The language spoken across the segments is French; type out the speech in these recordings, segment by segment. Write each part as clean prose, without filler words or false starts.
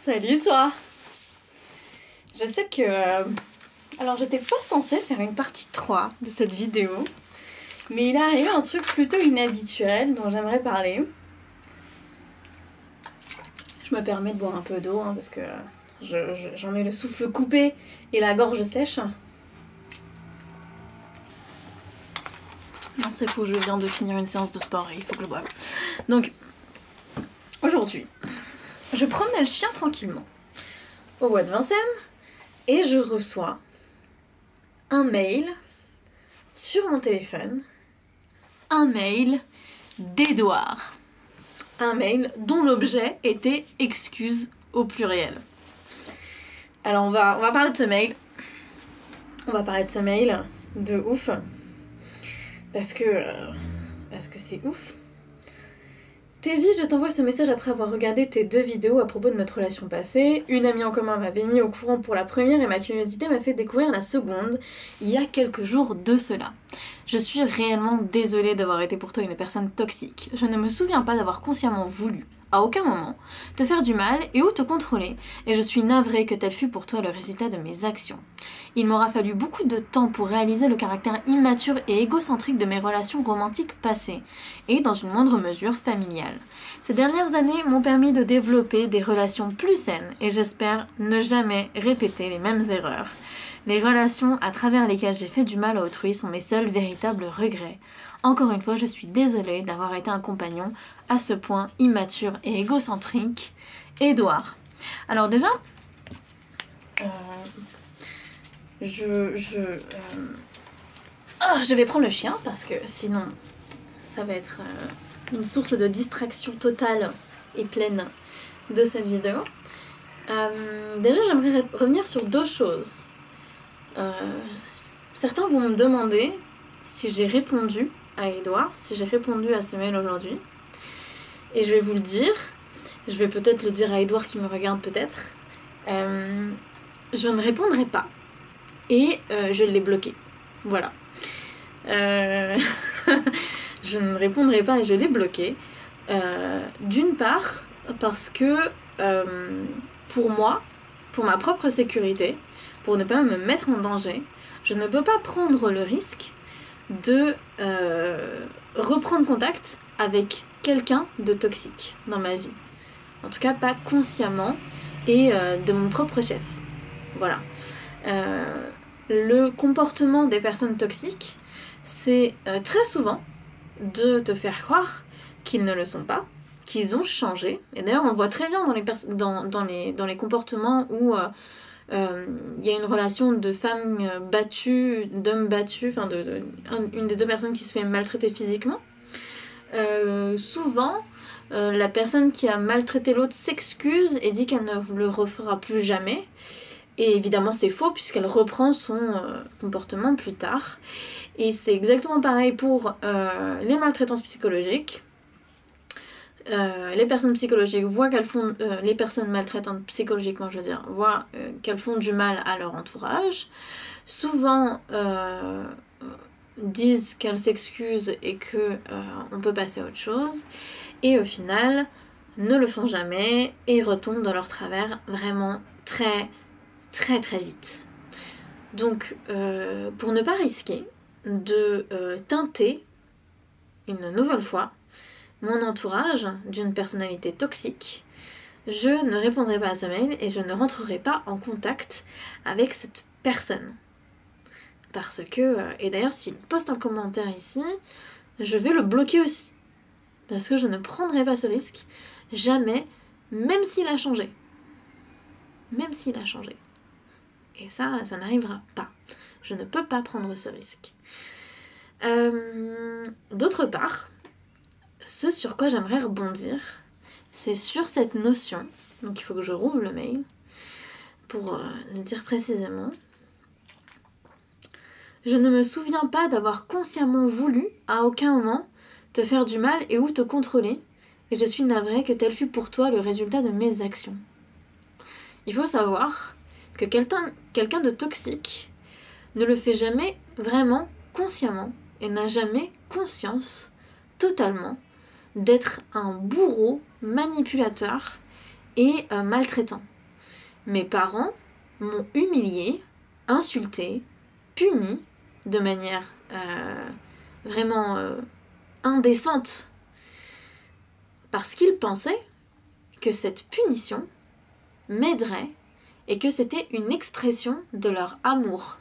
Salut toi. Je sais que... alors j'étais pas censée faire une partie 3 de cette vidéo, mais il est arrivé un truc plutôt inhabituel dont j'aimerais parler. Je me permets de boire un peu d'eau parce que j'en ai le souffle coupé et la gorge sèche. Non, c'est faux, je viens de finir une séance de sport et il faut que je boive. Donc, aujourd'hui, je promenais le chien tranquillement au bois de Vincennes et je reçois un mail sur mon téléphone. Un mail d'Edouard. Un mail dont l'objet était excuse au pluriel. Alors on va parler de ce mail. On va parler de ce mail de ouf. Parce que c'est ouf. Tévi, je t'envoie ce message après avoir regardé tes 2 vidéos à propos de notre relation passée. Une amie en commun m'avait mis au courant pour la première et ma curiosité m'a fait découvrir la seconde il y a quelques jours de cela. Je suis réellement désolée d'avoir été pour toi une personne toxique. Je ne me souviens pas d'avoir consciemment voulu, à aucun moment, te faire du mal et ou te contrôler, et je suis navrée que tel fût pour toi le résultat de mes actions. Il m'aura fallu beaucoup de temps pour réaliser le caractère immature et égocentrique de mes relations romantiques passées, et dans une moindre mesure familiales. Ces dernières années m'ont permis de développer des relations plus saines, et j'espère ne jamais répéter les mêmes erreurs. Les relations à travers lesquelles j'ai fait du mal à autrui sont mes seuls véritables regrets. Encore une fois, je suis désolée d'avoir été un compagnon à ce point immature et égocentrique. Edouard. Alors déjà, je vais prendre le chien parce que sinon ça va être une source de distraction totale et pleine de cette vidéo. Déjà, j'aimerais revenir sur 2 choses. Certains vont me demander si j'ai répondu à Edouard, si j'ai répondu à ce mail aujourd'hui. Et je vais vous le dire, je vais peut-être le dire à Edouard qui me regarde peut-être. Je ne répondrai pas. Et je l'ai bloqué. Voilà. Je ne répondrai pas et je l'ai bloqué. D'une part, parce que pour moi, pour ma propre sécurité, pour ne pas me mettre en danger, je ne peux pas prendre le risque de reprendre contact avec quelqu'un de toxique dans ma vie. En tout cas, pas consciemment et de mon propre chef. Voilà. Le comportement des personnes toxiques, c'est très souvent de te faire croire qu'ils ne le sont pas, qu'ils ont changé. Et d'ailleurs, on le voit très bien dans les comportements où y a une relation de femmes battues, d'hommes battus, enfin une des 2 personnes qui se fait maltraiter physiquement. Souvent, la personne qui a maltraité l'autre s'excuse et dit qu'elle ne le refera plus jamais. Et évidemment c'est faux puisqu'elle reprend son comportement plus tard. Et c'est exactement pareil pour les maltraitances psychologiques. Les personnes psychologiques voient qu'elles font... les personnes maltraitantes psychologiquement, je veux dire, voient qu'elles font du mal à leur entourage. Souvent disent qu'elles s'excusent et que on peut passer à autre chose. Et au final, ne le font jamais et retombent dans leur travers vraiment très très très vite. Donc, pour ne pas risquer de teinter une nouvelle fois mon entourage d'une personnalité toxique, je ne répondrai pas à ce mail et je ne rentrerai pas en contact avec cette personne. Parce que, et d'ailleurs s'il poste un commentaire ici, je vais le bloquer aussi. Parce que je ne prendrai pas ce risque, jamais, même s'il a changé. Même s'il a changé. Et ça n'arrivera pas. Je ne peux pas prendre ce risque. D'autre part, ce sur quoi j'aimerais rebondir, c'est sur cette notion. Donc il faut que je rouvre le mail pour le dire précisément. Je ne me souviens pas d'avoir consciemment voulu, à aucun moment, te faire du mal et ou te contrôler, et je suis navrée que tel fût pour toi le résultat de mes actions. Il faut savoir que quelqu'un de toxique ne le fait jamais vraiment consciemment et n'a jamais conscience totalement d'être un bourreau manipulateur et maltraitant. mes parents m'ont humiliée, insultée, punie de manière vraiment indécente. Parce qu'ils pensaient que cette punition m'aiderait et que c'était une expression de leur amour.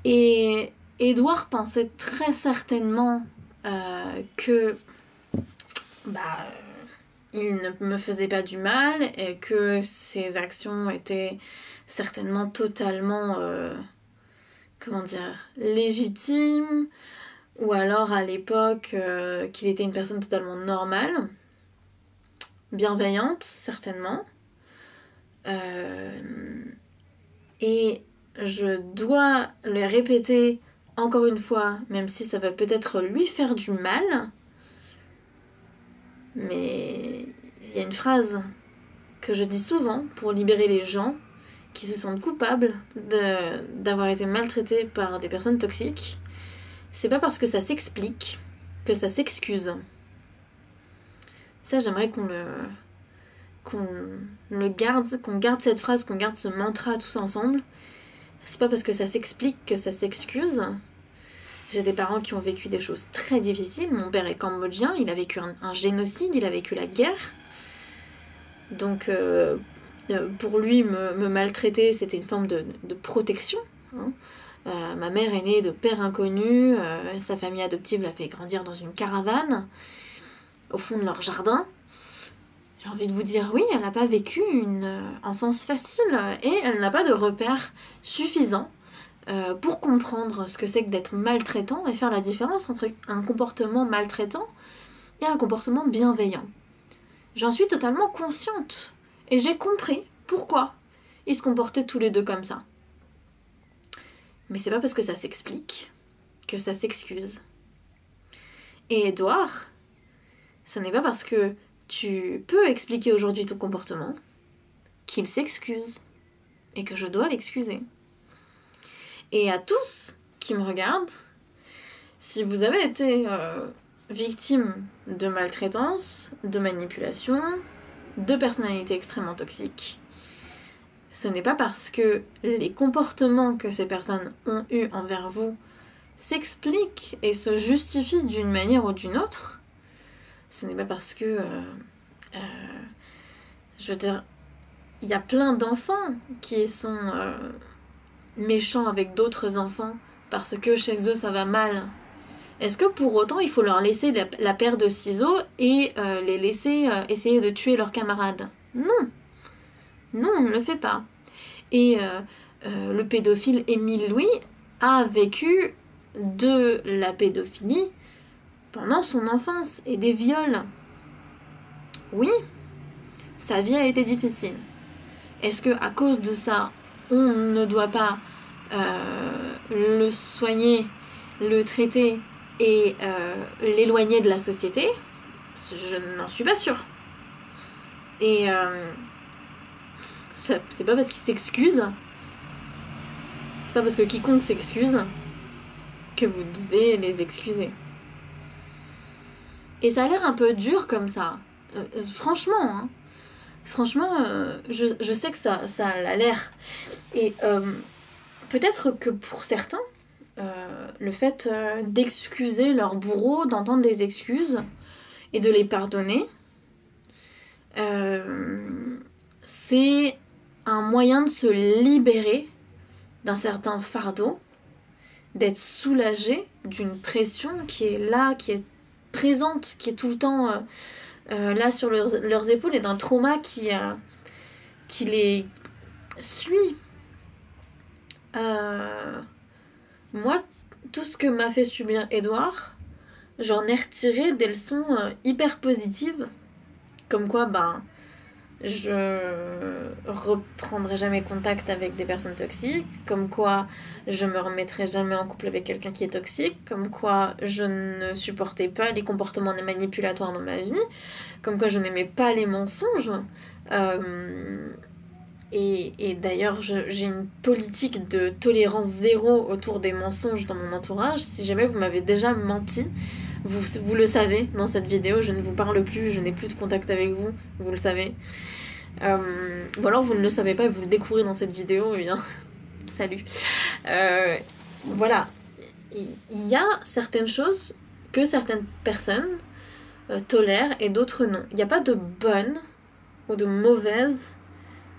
Et Édouard pensait très certainement que il ne me faisait pas du mal et que ses actions étaient certainement totalement légitimes, ou alors à l'époque qu'il était une personne totalement normale, bienveillante certainement. Et je dois le répéter encore une fois, même si ça va peut-être lui faire du mal, mais il y a une phrase que je dis souvent pour libérer les gens qui se sentent coupables d'avoir été maltraités par des personnes toxiques. C'est pas parce que ça s'explique que ça s'excuse. Ça, j'aimerais qu'on garde cette phrase, qu'on garde ce mantra tous ensemble. C'est pas parce que ça s'explique que ça s'excuse. J'ai des parents qui ont vécu des choses très difficiles. Mon père est cambodgien, il a vécu un génocide, il a vécu la guerre. Donc pour lui, me maltraiter, c'était une forme de protection. Ma mère est née de père inconnu, sa famille adoptive l'a fait grandir dans une caravane, au fond de leur jardin. J'ai envie de vous dire, oui, elle n'a pas vécu une enfance facile et elle n'a pas de repères suffisants pour comprendre ce que c'est que d'être maltraitant et faire la différence entre un comportement maltraitant et un comportement bienveillant. J'en suis totalement consciente et j'ai compris pourquoi ils se comportaient tous les deux comme ça. Mais c'est pas parce que ça s'explique que ça s'excuse. Et Édouard, ce n'est pas parce que tu peux expliquer aujourd'hui ton comportement qu'il s'excuse et que je dois l'excuser. Et à tous qui me regardent, si vous avez été victime de maltraitance, de manipulation, de personnalités extrêmement toxiques, ce n'est pas parce que les comportements que ces personnes ont eus envers vous s'expliquent et se justifient d'une manière ou d'une autre. Ce n'est pas parce que... je veux dire, il y a plein d'enfants qui sont méchants avec d'autres enfants parce que chez eux ça va mal. Est-ce que pour autant il faut leur laisser la paire de ciseaux et les laisser essayer de tuer leurs camarades? Non. Non, on ne le fait pas. Et le pédophile Émile Louis a vécu de la pédophilie pendant son enfance et des viols. Oui, sa vie a été difficile. Est-ce que à cause de ça, on ne doit pas le soigner, le traiter et l'éloigner de la société? Je n'en suis pas sûre. Et c'est pas parce qu'il s'excuse, c'est pas parce que quiconque s'excuse que vous devez les excuser. Et ça a l'air un peu dur comme ça. Franchement, je sais que ça a l'air. Et peut-être que pour certains, le fait d'excuser leur bourreau, d'entendre des excuses et de les pardonner, c'est un moyen de se libérer d'un certain fardeau, d'être soulagé d'une pression qui est là, qui est présente, qui est tout le temps là sur leurs épaules, et d'un trauma qui les suit. Moi, tout ce que m'a fait subir Édouard, j'en ai retiré des leçons hyper positives, comme quoi je reprendrai jamais contact avec des personnes toxiques, comme quoi je me remettrai jamais en couple avec quelqu'un qui est toxique, comme quoi je ne supportais pas les comportements manipulatoires dans ma vie, comme quoi je n'aimais pas les mensonges. Et d'ailleurs, j'ai une politique de tolérance zéro autour des mensonges dans mon entourage. Si jamais vous m'avez déjà menti, vous le savez dans cette vidéo, je ne vous parle plus, je n'ai plus de contact avec vous, vous le savez. Ou alors vous ne le savez pas et vous le découvrez dans cette vidéo, et bien, salut. Voilà, il y a certaines choses que certaines personnes tolèrent et d'autres non. Il n'y a pas de bonne ou de mauvaise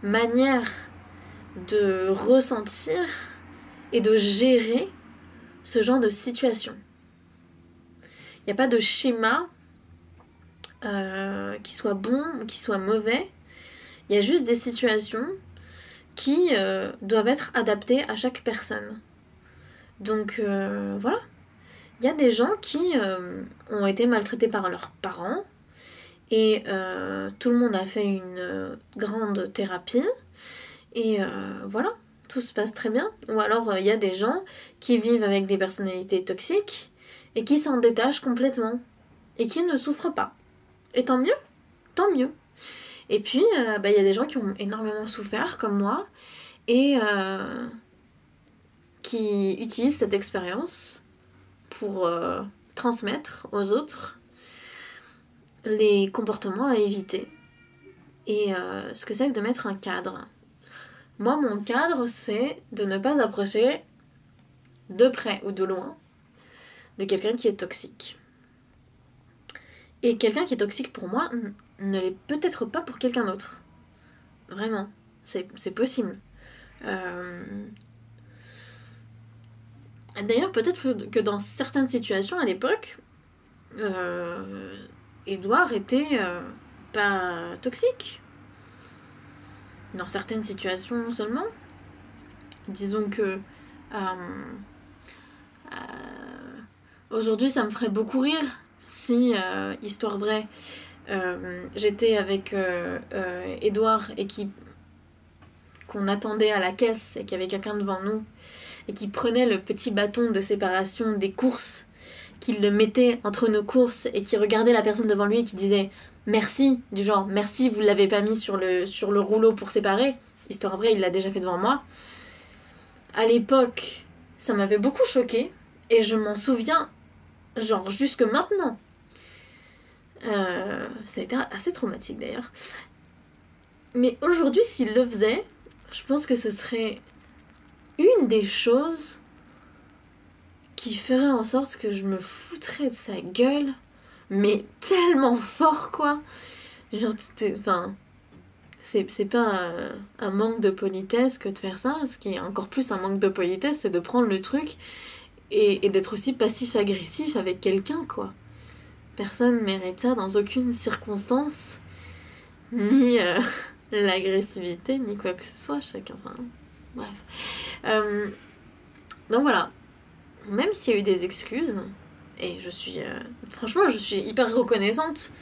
manière de ressentir et de gérer ce genre de situation. Il n'y a pas de schéma qui soit bon ou qui soit mauvais. Il y a juste des situations qui doivent être adaptées à chaque personne. Donc voilà. Il y a des gens qui ont été maltraités par leurs parents et tout le monde a fait une grande thérapie et voilà, tout se passe très bien. Ou alors il y a des gens qui vivent avec des personnalités toxiques et qui s'en détachent complètement et qui ne souffrent pas. Et tant mieux, tant mieux. Et puis il y a des gens qui ont énormément souffert comme moi et qui utilisent cette expérience pour transmettre aux autres les comportements à éviter et ce que c'est que de mettre un cadre. Moi, mon cadre, c'est de ne pas approcher de près ou de loin de quelqu'un qui est toxique. Et quelqu'un qui est toxique pour moi ne l'est peut-être pas pour quelqu'un d'autre. Vraiment, c'est possible. D'ailleurs, peut-être que dans certaines situations à l'époque, Édouard était pas toxique. Dans certaines situations seulement. Disons que aujourd'hui, ça me ferait beaucoup rire si, histoire vraie, j'étais avec Édouard et qu'on attendait à la caisse et qu'il y avait quelqu'un devant nous et qui prenait le petit bâton de séparation des courses, qu'il le mettait entre nos courses et qui regardait la personne devant lui et qui disait merci, du genre merci, vous l'avez pas mis sur le rouleau pour séparer. Histoire vraie, il l'a déjà fait devant moi. À l'époque, ça m'avait beaucoup choquée et je m'en souviens, genre jusque maintenant. Ça a été assez traumatique d'ailleurs. Mais aujourd'hui, s'il le faisait, je pense que ce serait une des choses qui ferait en sorte que je me foutrais de sa gueule, mais tellement fort quoi. Genre, enfin, c'est pas un manque de politesse que de faire ça. Ce qui est encore plus un manque de politesse, c'est de prendre le truc et d'être aussi passif-agressif avec quelqu'un quoi. Personne mérite ça dans aucune circonstance, ni l'agressivité, ni quoi que ce soit, chacun, enfin, bref. Donc voilà, même s'il y a eu des excuses, et je suis, franchement, je suis hyper reconnaissante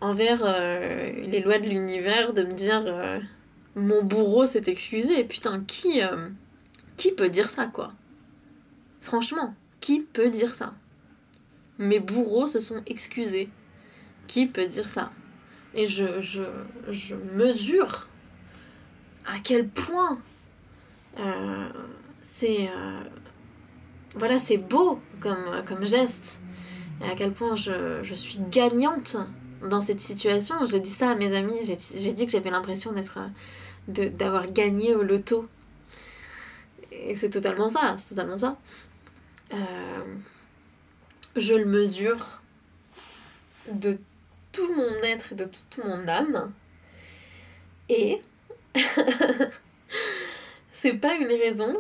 envers les lois de l'univers de me dire mon bourreau s'est excusé, et putain, qui peut dire ça, quoi? Franchement, qui peut dire ça? Mes bourreaux se sont excusés. Qui peut dire ça? Et je mesure à quel point c'est beau comme geste. Et à quel point je suis gagnante dans cette situation. J'ai dit ça à mes amis. J'ai dit que j'avais l'impression d'avoir gagné au loto. Et c'est totalement ça. C'est totalement ça. Je le mesure de tout mon être et de toute mon âme. Et c'est pas une raison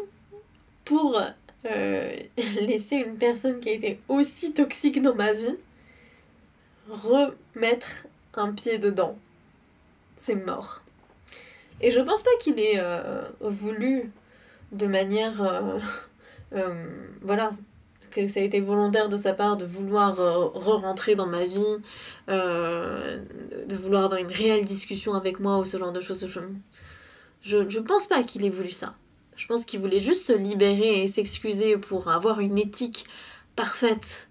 pour laisser une personne qui a été aussi toxique dans ma vie remettre un pied dedans. C'est mort. Et je pense pas qu'il ait voulu de manière voilà, que ça a été volontaire de sa part de vouloir re-rentrer dans ma vie, de vouloir avoir une réelle discussion avec moi ou ce genre de choses. Je pense pas qu'il ait voulu ça. Je pense qu'il voulait juste se libérer et s'excuser pour avoir une éthique parfaite,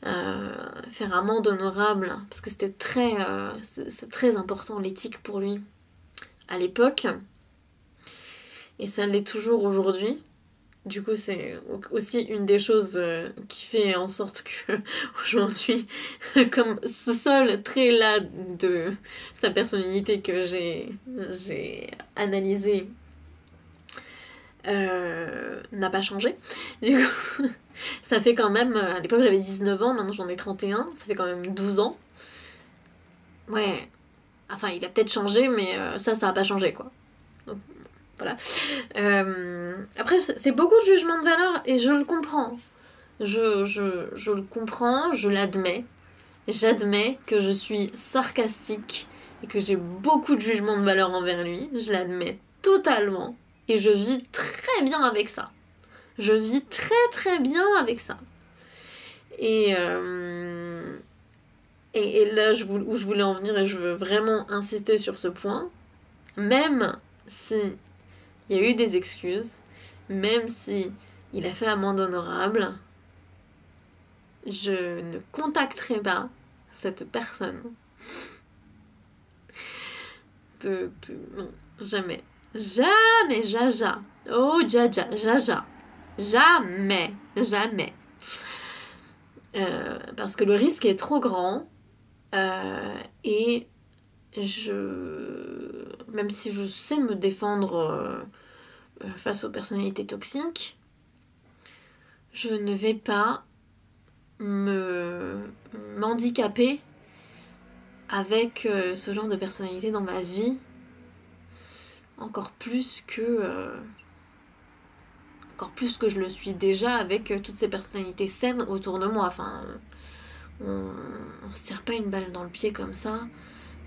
faire un monde honorable, parce que c'était c'est très important l'éthique pour lui à l'époque, et ça l'est toujours aujourd'hui. Du coup, c'est aussi une des choses qui fait en sorte que aujourd'hui, comme ce seul trait là de sa personnalité que j'ai analysé n'a pas changé. Du coup, ça fait quand même, à l'époque j'avais 19 ans, maintenant j'en ai 31, ça fait quand même 12 ans. Ouais, enfin il a peut-être changé, mais ça a pas changé quoi. Donc, voilà. Après, c'est beaucoup de jugement de valeur et je le comprends. Je le comprends, je l'admets. J'admets que je suis sarcastique et que j'ai beaucoup de jugement de valeur envers lui. Je l'admets totalement. Et je vis très bien avec ça. Je vis très très bien avec ça. Et là où je voulais en venir, et je veux vraiment insister sur ce point, même si il y a eu des excuses, même si il a fait amende honorable, je ne contacterai pas cette personne. Non, jamais. Jamais, jaja. Oh, jaja, jaja. Jamais, jamais. Parce que le risque est trop grand. Et même si je sais me défendre face aux personnalités toxiques, je ne vais pas m'handicaper avec ce genre de personnalité dans ma vie, encore plus que je le suis déjà avec toutes ces personnalités saines autour de moi. Enfin, on se tire pas une balle dans le pied comme ça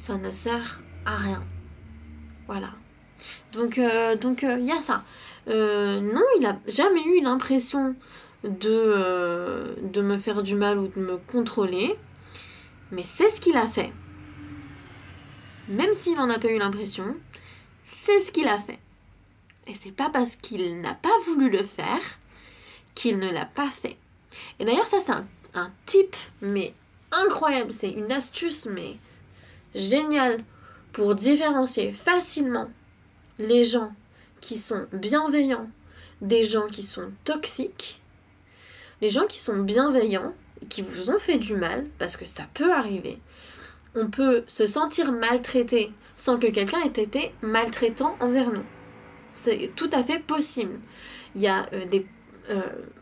ne sert à rien. Voilà. Donc y a ça. Non, il a jamais eu l'impression de me faire du mal ou de me contrôler, mais c'est ce qu'il a fait. Même s'il en a pas eu l'impression, c'est ce qu'il a fait. Et c'est pas parce qu'il n'a pas voulu le faire qu'il ne l'a pas fait. Et d'ailleurs, ça, c'est un tip, mais incroyable. C'est une astuce, mais géniale pour différencier facilement les gens qui sont bienveillants des gens qui sont toxiques. Les gens qui sont bienveillants, qui vous ont fait du mal, parce que ça peut arriver. On peut se sentir maltraité sans que quelqu'un ait été maltraitant envers nous. C'est tout à fait possible. Il y a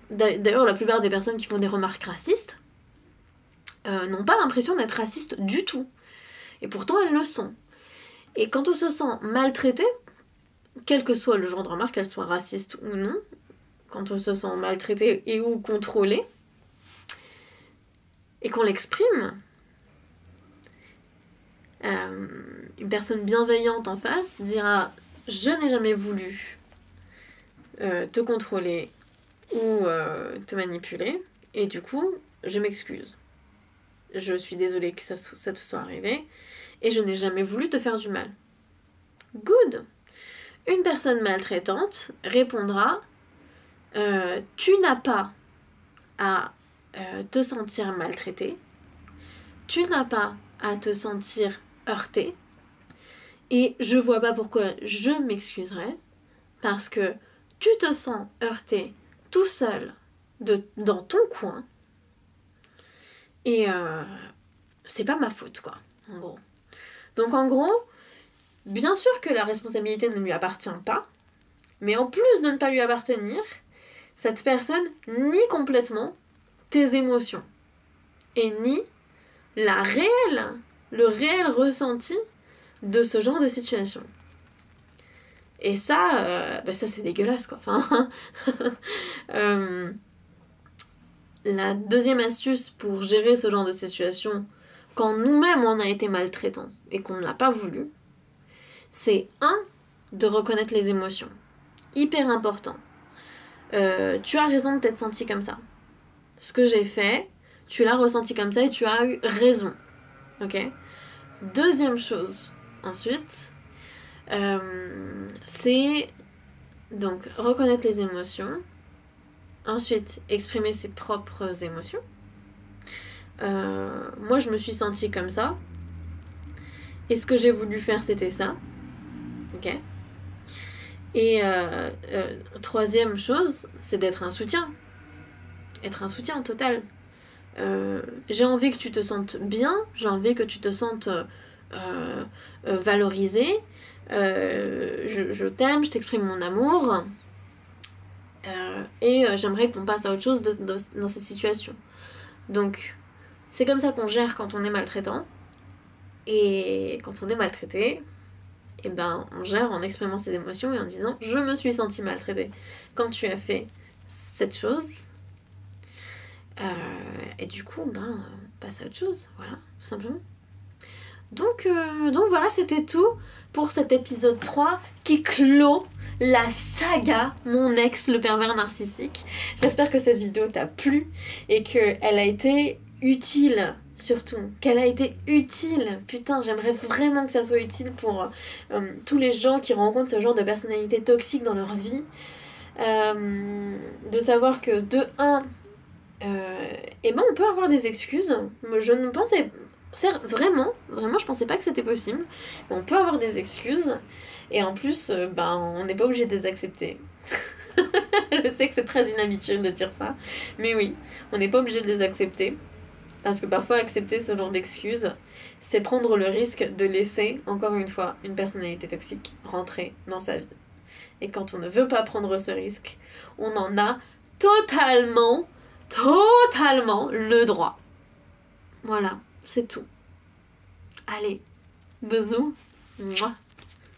d'ailleurs, la plupart des personnes qui font des remarques racistes n'ont pas l'impression d'être racistes du tout. Et pourtant, elles le sont. Et quand on se sent maltraité, quel que soit le genre de remarque, qu'elle soit raciste ou non, quand on se sent maltraité et ou contrôlé, et qu'on l'exprime, une personne bienveillante en face dira « Je n'ai jamais voulu te contrôler ou te manipuler, et du coup, je m'excuse. Je suis désolée que ça te soit arrivé, et je n'ai jamais voulu te faire du mal. » Good. Une personne maltraitante répondra « Tu n'as pas à te sentir maltraité, tu n'as pas à te sentir heurté, et je vois pas pourquoi je m'excuserais, parce que tu te sens heurté tout seul dans ton coin, et c'est pas ma faute, quoi, en gros. » Donc en gros, bien sûr que la responsabilité ne lui appartient pas, mais en plus de ne pas lui appartenir, cette personne nie complètement tes émotions et nie le réel ressenti de ce genre de situation. Et ça, ça c'est dégueulasse quoi. Enfin, la deuxième astuce pour gérer ce genre de situation, quand nous-mêmes on a été maltraitants et qu'on ne l'a pas voulu, c'est de reconnaître les émotions. Hyper important. Tu as raison de t'être senti comme ça. Ce que j'ai fait, tu l'as ressenti comme ça et tu as eu raison. Ok ? Deuxième chose, ensuite, c'est donc reconnaître les émotions. Ensuite, exprimer ses propres émotions. Moi, je me suis sentie comme ça. Et ce que j'ai voulu faire, c'était ça. Ok ? Et troisième chose, c'est d'être un soutien. Être un soutien total. J'ai envie que tu te sentes bien, j'ai envie que tu te sentes valorisé. Je t'aime, je t'exprime mon amour. Et j'aimerais qu'on passe à autre chose dans cette situation. Donc, c'est comme ça qu'on gère quand on est maltraitant. Et quand on est maltraité, et ben, on gère en exprimant ses émotions et en disant « Je me suis sentie maltraitée quand tu as fait cette chose. » Et du coup, ben, on passe à autre chose. Voilà, tout simplement. Donc voilà, c'était tout pour cet épisode 3 qui clôt la saga Mon ex, le pervers narcissique. J'espère que cette vidéo t'a plu et qu'elle a été utile, surtout. Qu'elle a été utile. Putain, j'aimerais vraiment que ça soit utile pour tous les gens qui rencontrent ce genre de personnalité toxique dans leur vie. De savoir que de 1, et ben on peut avoir des excuses. Je ne pensais vraiment, je pensais pas que c'était possible. Mais on peut avoir des excuses. Et en plus, ben, on n'est pas obligé de les accepter. Je sais que c'est très inhabituel de dire ça. Mais oui, on n'est pas obligé de les accepter. Parce que parfois, accepter ce genre d'excuses, c'est prendre le risque de laisser, encore une fois, une personnalité toxique rentrer dans sa vie. Et quand on ne veut pas prendre ce risque, on en a totalement le droit. Voilà, c'est tout. Allez, bisous. Mouah.